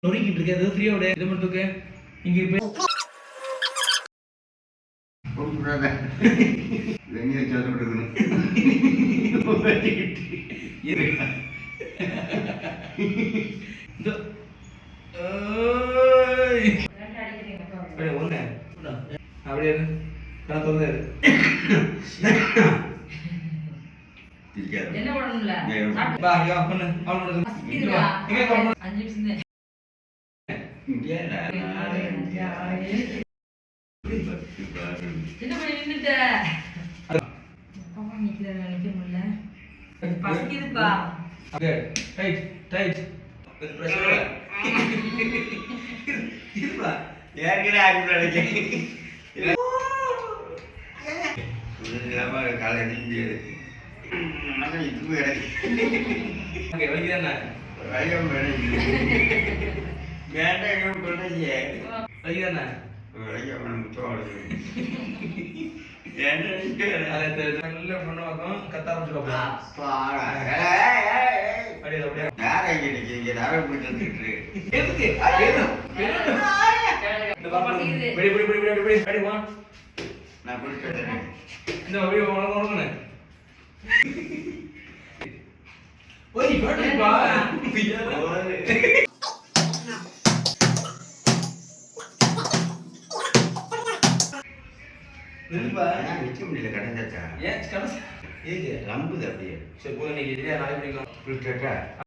நொறுக்கிட்டு இருக்கு அது ஃப்ரீயா விட இது மட்டும் இங்க இப்ப கூப்பிடாத வெந்நீர் வச்சு விடுக்கணும் அப்படியே நான் தொந்தரு என்ன பண்ணணும்ல பா யா பண்ணு அவளோட இங்க 5 நிமிஷம் என்ன பண்ணி நின்னுட்ட பாப்பா நிக்க முடியல பசிக்குதுப்பா ஓகே டைட் டைட் பிரஷர் இருப்பா ஏற்கனவே ஆகிவிடாதீங்க இல்லாமல் காலை நீங்க இதுவும் ஓகே வலிக்குதானே வேண்டாம் பண்ணையே வலிக்குதானே நல்ல பொண்ணு பக்கம் கத்த ஆரம்பிச்சிருக்கோம் அப்படியே அப்படியே எதுக்கு இந்த பாப்பா படி படி படி படி படி படி வா நான் குடிச்சிட்டேன் இந்த அப்படியே உனக்கு ஓய் படி பா நில்பா நிற்க முடியல கடந்தாச்சா ஏன் கடை ஏது நம்புது அப்படியே சரி போய் நீங்க இல்லையா நாளைக்கு பிடிக்கலாம் குளிச்சுட்டா